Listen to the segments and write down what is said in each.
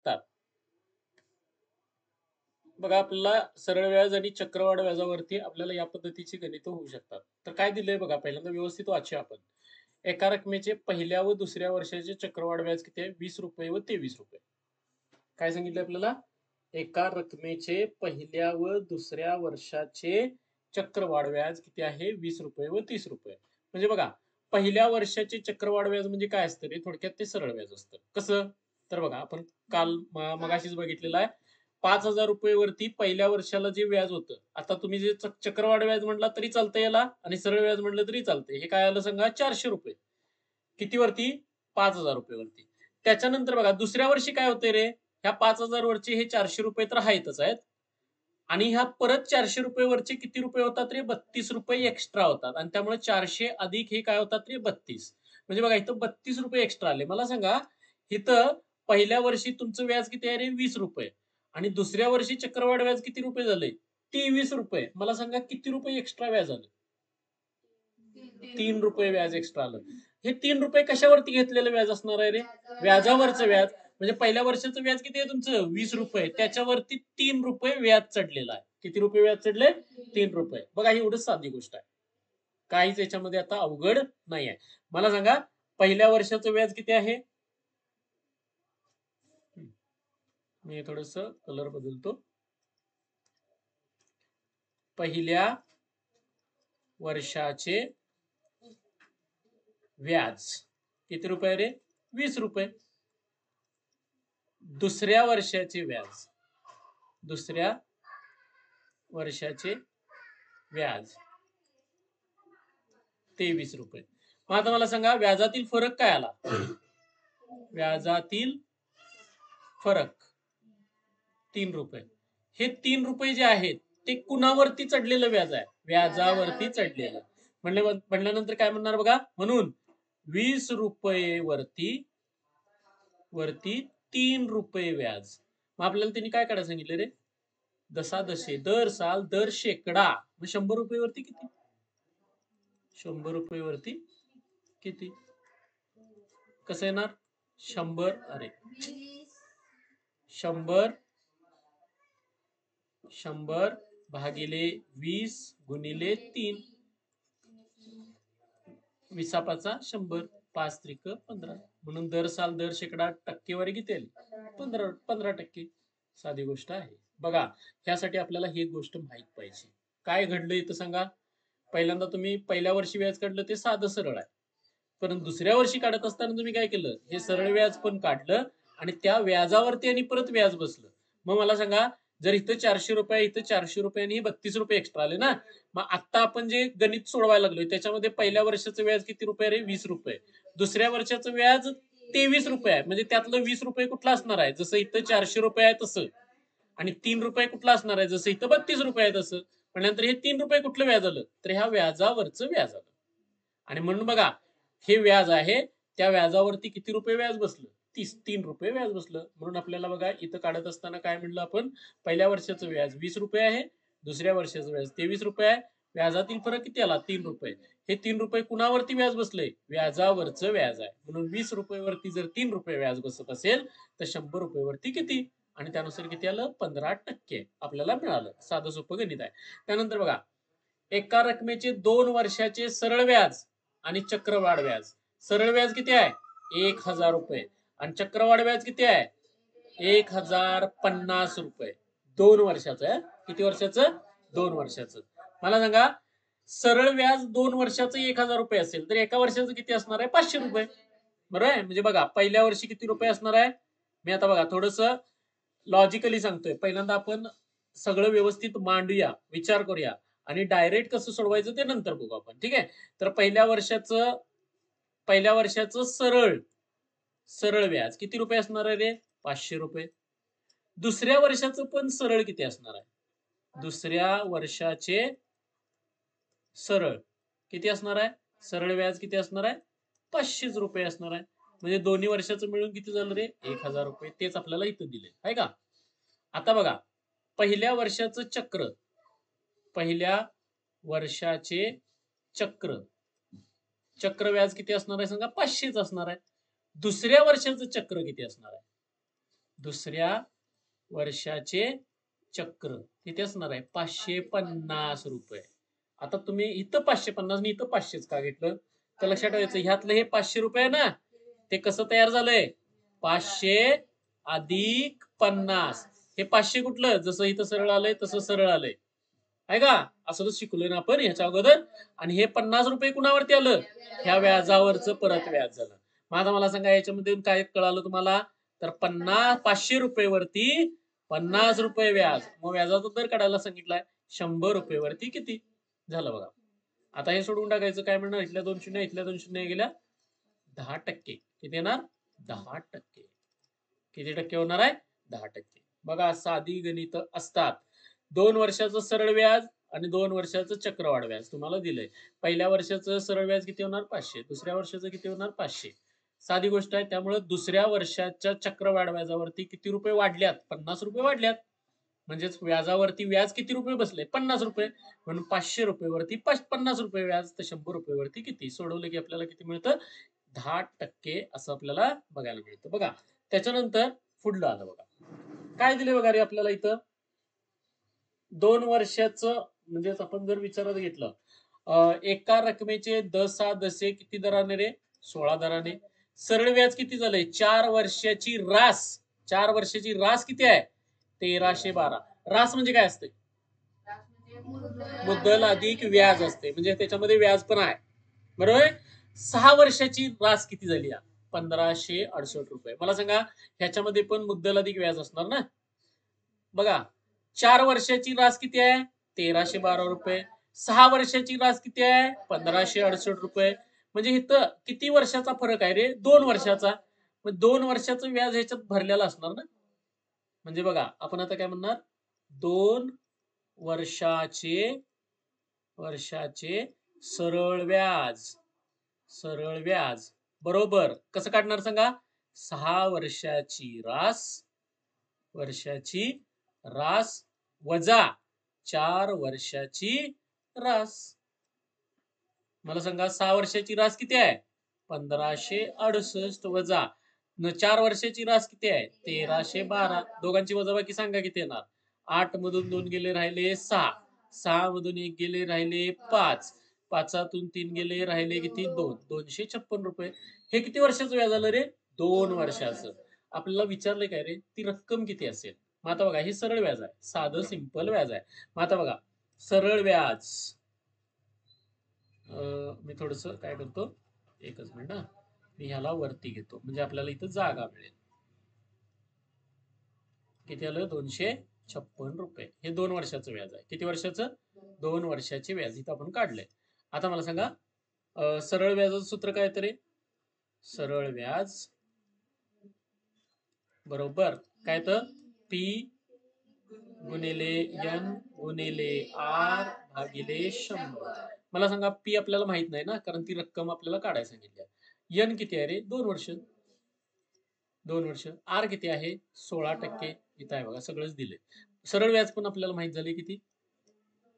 शकतात. बघा आपल्याला सरळ व्याज आणि चक्रवाढ व्याजावरती आपल्याला या पद्धतीची गणित होऊ शकतात. तर काय दिलंय बघा, पहिल्यांदा व्यवस्थित वाचूया आपण. एका रकमेचे पहिल्या व दुसऱ्या वर्षाचे चक्रवाढ व्याज किती आहे? 20 रुपये व 23 रुपये. काय सांगितलं आपल्याला? एका रकमेचे पहिल्या व दुसऱ्या वर्षाचे चक्रवाढ व्याज किती आहे? 20 रुपये व 30 रुपये. म्हणजे बघा, पहिल्या वर्षाचे चक्रवाढ व्याज म्हणजे काय असतं रे? थोडक्यात ते सरळ व्याज असतं. कसं? तर बघा, आपण काल मगाशीच बघितलेलं आहे. 5,000 रुपये वरती पहिल्या वर्षाला जे व्याज होतं, आता तुम्ही जे चक्रवाढ व्याज म्हटला तरी चालतं याला, आणि सरळ व्याज म्हटलं तरी चालतंय. हे काय आलं सांगा? 400 रुपये. किती वरती? 5,000 रुपये वरती. त्याच्यानंतर बघा, दुसऱ्या वर्षी काय होतंय रे? ह्या 5,000 वरचे हे 400 रुपये तर आहेतच आहेत, आणि ह्या परत 400 रुपये वरचे किती रुपये होतात रे? 32 रुपये एक्स्ट्रा होतात, आणि त्यामुळे 400 अधिक हे काय होतात रे? 32. म्हणजे बघा, इथं 32 रुपये एक्स्ट्रा आले. मला सांगा, इथं पहिल्या वर्षी तुमचं व्याज किती आहे रे? 20 रुपये, आणि दुसऱ्या वर्षी चक्रवाढ व्याज किती रुपये झाले? 23 रुपये. मला सांगा किती रुपये एक्स्ट्रा व्याज आलं? 3 रुपये व्याज एक्स्ट्रा आलं. हे 3 रुपये कशावरती घेतलेलं व्याज असणार आहे रे? व्याजावरचं व्याज. म्हणजे पहिल्या वर्षाचं व्याज किती आहे तुमचं? 20 रुपये. त्याच्यावरती 3 रुपये व्याज चढलेलं आहे. किती रुपये व्याज चढले? 3 रुपये. बघा, एवढंच साधी गोष्ट आहे. काहीच याच्यामध्ये आता अवघड नाही आहे. मला सांगा, पहिल्या वर्षाचं व्याज किती आहे? मी थोडस कलर बदलतो. पहिल्या वर्षाचे व्याज किती रुपये रे? 20 रुपये. दुसऱ्या वर्षाचे व्याज, दुसऱ्या वर्षाचे व्याज 23 रुपये. मग आता मला सांगा, व्याजातील फरक काय आला? व्याजातील फरक 3 रुपये. हे 3 रुपये जे आहेत ते कुणावरती चढलेलं व्याज आहे? व्याजावरती चढलेलं. म्हणल्यानंतर काय म्हणणार बघा, म्हणून 20 रुपये वरती 3 रुपये व्याज. मग आपल्याला त्यांनी काय करायला सांगितलं रे? दसा दशे, दर साल, दर शेकडा. मग 100 रुपये वरती किती? 100 रुपये वरती किती? कसं येणार? 100, अरे 100 भागिले 20 गुणिले 3. 20 100, 5 त्रिक 15. म्हणून दर साल, दर शेकडा, टक्केवारी किती आली? 15%. साधी गोष्ट आहे. बघा, ह्यासाठी आपल्याला ही गोष्ट माहित पाहिजे. काय घडलं इथं सांगा? पहिल्यांदा तुम्ही पहिल्या वर्षी व्याज काढलं ते साधं सरळ आहे, परंतु दुसऱ्या वर्षी काढत असताना तुम्ही काय केलं? हे सरळ व्याज पण काढलं, आणि त्या व्याजावरती आणि परत व्याज बसलं. मग मला सांगा, जर इथं 400 रुपये, इथं 400 रुपये, आणि 32 रुपये एक्स्ट्रा आले ना, मग आता आपण जे गणित सोडवायला लागलोय त्याच्यामध्ये पहिल्या वर्षाचं व्याज किती रुपये रे? 20 रुपये. दुसऱ्या वर्षाचं व्याज 23 रुपये आहे. म्हणजे त्यातलं 20 रुपये कुठलं असणार आहे? जसं इथं 400 रुपये आहे तसं. आणि 3 रुपये कुठलं असणार आहे? जसं इथं 32 रुपये आहे तसं. म्हटल्यानंतर हे 3 रुपये कुठलं व्याज आलं? तर ह्या व्याजावरचं व्याज आलं. आणि म्हणून बघा, हे व्याज आहे, त्या व्याजावरती किती रुपये व्याज बसलं? 3 रुपये व्याज बसलं. म्हणून आपल्याला बघा, इथं काढत असताना काय म्हणलं आपण? पहिल्या वर्षाचं व्याज 20 रुपये आहे, दुसऱ्या वर्षाचं व्याज 23 रुपये आहे. व्याजातील फरक किती आला? 3 रुपये. हे 3 रुपये कुणावरती व्याज बसले? व्याजावरचं व्याज आहे. म्हणून 20 रुपये वरती जर 3 रुपये व्याज बसत असेल तर 100 रुपये वरती किती? आणि त्यानुसार किती आलं? 15% आपल्याला मिळालं. साधं सोपं गणित आहे. त्यानंतर बघा, एका रकमेचे 2 वर्षाचे सरळ व्याज आणि चक्रवाढ व्याज. सरळ व्याज किती आहे? 1,000 रुपये, आणि चक्रवाढ व्याज किती आहे? 1,050 रुपये. 2 वर्षाचं आहे. किती वर्षाचं? 2 वर्षाचं. मला सांगा, सरळ व्याज 2 वर्षाचं 1,000 रुपये असेल तर एका वर्षाचं किती असणार आहे? 500 रुपये. बरोबर आहे? म्हणजे बघा, पहिल्या वर्षी किती रुपये असणार आहे? मी आता बघा थोडस लॉजिकली सांगतोय. पहिल्यांदा आपण सगळं व्यवस्थित मांडूया, विचार करूया, आणि डायरेक्ट कसं सोडवायचं ते नंतर बघू आपण. ठीक आहे? तर पहिल्या वर्षाचं सरळ व्याज किती रुपये असणार आहे रे? 500 रुपये. दुसऱ्या वर्षाचं पण सरळ किती असणार आहे? दुसऱ्या वर्षाचे सरळ किती असणार आहे? सरळ व्याज किती असणार आहे? 500 रुपये असणार आहे. म्हणजे दोन्ही वर्षाचं मिळून किती झालं रे? 1,000 रुपये. तेच आपल्याला इथं दिले आहे का? आता बघा, पहिल्या वर्षाचं चक्र व्याज किती असणार आहे सांगा? 500च असणार आहे. दुसऱ्या वर्षाचं चक्र किती असणार आहे? दुसऱ्या वर्षाचे चक्र किती असणार आहे 550 रुपये. आता तुम्ही इथं 550 आणि इथं 500 का घेतलं तर लक्षात ठेवायचं ह्यातलं हे 500 रुपये ना ते कसं तयार झालंय 500 अधिक 50. हे 500 कुठलं जसं इथं सरळ आलंय तसं सरळ आलंय आहे का असं शिकलोय ना आपण ह्याच्या अगोदर. आणि हे 50 रुपये कुणावरती आलं ह्या व्याजावरचं परत व्याज झालं. मग आता मला सांगा याच्यामध्ये काय कळालं तुम्हाला तर 500 रुपये वरती 50 रुपये व्याज. मग व्याजाचा दर काढायला सांगितलाय 100 रुपये वरती किती झालं बघा. आता हे सोडून टाकायचं काय म्हणणार इथल्या 2 शून्य इथल्या 2 शून्य गेल्या 10%. किती येणार 10%. किती टक्के होणार आहे 10%. बघा साधी गणित असतात. 2 वर्षाचं सरळ व्याज आणि 2 वर्षाचं चक्रवाढ व्याज तुम्हाला दिलंय. पहिल्या वर्षाचं सरळ व्याज किती होणार 500. दुसऱ्या वर्षाचं किती होणार 500. साधी गोष्ट आहे. त्यामुळे दुसऱ्या वर्षाच्या चक्रवाढ व्याजावरती किती रुपये वाढल्यात 50 रुपये वाढल्यात. म्हणजेच व्याजावरती व्याज किती रुपये बसले 50 रुपये. म्हणून 500 रुपये वरती 50 रुपये व्याज तर 100 रुपये वरती किती सोडवलं की आपल्याला किती मिळतं 10% असं आपल्याला बघायला मिळतं. बघा त्याच्यानंतर पुढलं आलं बघा काय दिले बघा रे आपल्याला इथं 2 वर्षाचं म्हणजे आपण जर विचारात घेतलं एका रकमेचे 10 दसे किती दराने रे 16 दराने. सरळ व्याज किती झालंय 4 वर्षाची रास. 4 वर्षाची रास किती आहे 1312. रास म्हणजे काय असते मुद्दल अधिक व्याज असते म्हणजे त्याच्यामध्ये व्याज पण आहे बरोबर. 6 वर्षाची रास किती झाली 1568 रुपये. मला सांगा ह्याच्यामध्ये पण मुद्दल अधिक व्याज असणार ना. बघा 4 वर्षाची रास किती आहे 1312 रुपये. 6 वर्षाची रास किती आहे 1568 रुपये. म्हणजे इथं किती वर्षाचा फरक आहे रे 2 वर्षाचा. मग 2 वर्षाचं व्याज ह्याच्यात भरलेलं असणार ना. म्हणजे बघा आपण आता काय म्हणणार 2 वर्षाचे सरळ व्याज. सरळ व्याज बरोबर कसं काढणार सांगा 6 वर्षाची रास वजा 4 वर्षाची रास. मला सांगा 6 वर्षाची रास किती आहे 1568 वजा 4 वर्षाची रास किती आहे 1312. दोघांची वजाबाकी सांगा किती येणार 8 मधून 2 गेले राहिले 6. 6 मधून 1 गेले राहिले 5. 5तून 3 गेले राहिले किती 2. 256 रुपये. हे किती वर्षाचं व्याज आलं रे 2 वर्षाचं. आपल्याला विचारलंय काय रे ती रक्कम किती असेल. मग आता बघा हे सरळ व्याज आहे साधं सिंपल व्याज आहे. मग आता बघा सरळ व्याज मी थोडस काय करतो एकच मिनिट मी ह्याला वरती घेतो म्हणजे आपल्याला इथं जागा मिळेल. किती आलं 256 रुपये. हे 2 वर्षाचं व्याज आहे. किती वर्षाचं 2 वर्षाचे व्याज इथं आपण काढलंय. आता मला सांगा सरळ व्याजाचं सूत्र काय तरी सरळ व्याज बरोबर काय तर पी गुणिले एन गुणिले आर भागिले 100. मला सांगा पी आपल्याला माहित नाही ना कारण ती रक्कम आपल्याला काढायला सांगितली. एन किती आहे रे 2 वर्ष. 2 वर्ष. आर किती आहे 16%. इथं आहे बघा सगळंच दिलंय. सरळ व्याज पण आपल्याला माहित झाले किती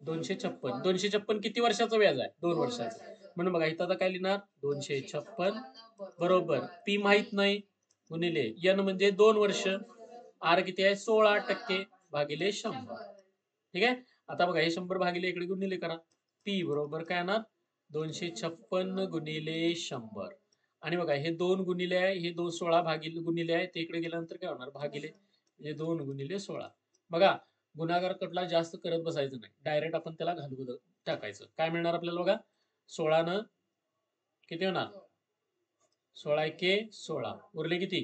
256. 256 किती वर्षाचं व्याज आहे 2 वर्षाचं. म्हणून बघा इथं आता काय लिहिणार 256 बरोबर पी माहित नाही गुणिले एन म्हणजे 2 वर्ष. आर किती आहे 16% भागिले 100. ठीक आहे. आता बघा हे 100 भागिले इकडे गुणिले करा. पी बरोबर काय येणार 256 गुणिले 100. आणि बघा हे 2 गुणिले आहे हे 16 भागिले गुणिले आहे ते इकडे गेल्यानंतर काय होणार भागिले म्हणजे 2 गुणिले 16. बघा गुणाकार कटला जास्त करत बसायचं नाही डायरेक्ट आपण त्याला घालवून टाकायचं. काय मिळणार आपल्याला बघा 16 न किती होणार 16 एके 16 उरले किती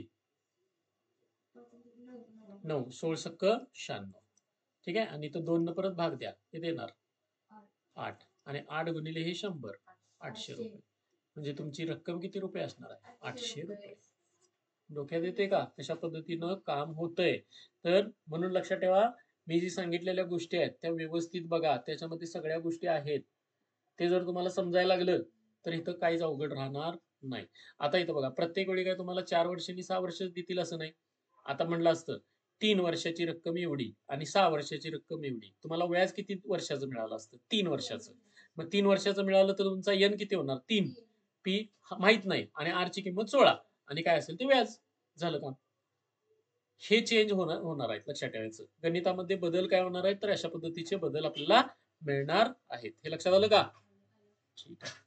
9 16 सक्क 96. ठीक आहे. आणि तो 2 न परत भाग द्या किती येणार 8 आणि 8 गुणिले हे 100 800 रुपये. म्हणजे तुमची रक्कम किती रुपये असणार आहे 800 रुपये. डोक्यात येते का कशा पद्धतीनं काम होतंय. तर म्हणून लक्षात ठेवा मी जी सांगितलेल्या गोष्टी आहेत त्या व्यवस्थित बघा त्याच्यामध्ये सगळ्या गोष्टी आहेत. ते जर तुम्हाला समजायला लागलं तर इथं काहीच अवघड राहणार नाही. आता इथं बघा प्रत्येक वेळी काय तुम्हाला 4 वर्षांनी 6 वर्ष देतील असं नाही. आता म्हणलं असतं 3 वर्षाची रक्कम एवढी आणि 6 वर्षाची रक्कम एवढी तुम्हाला व्याज किती वर्षाचं मिळालं असतं 3 वर्षाचं. मग 3 वर्षाचं मिळालं तर तुमचा एन किती होणार 3. पी माहित नाही आणि आर ची किंमत 16 आणि काय असेल ते व्याज झालं का. हे चेंज होणार होणार आहेत, लक्षात ठेवायचं. गणितामध्ये बदल काय होणार आहेत, तर अशा पद्धतीचे बदल आपल्याला मिळणार आहेत. हे लक्षात आलं का? ठीक आहे.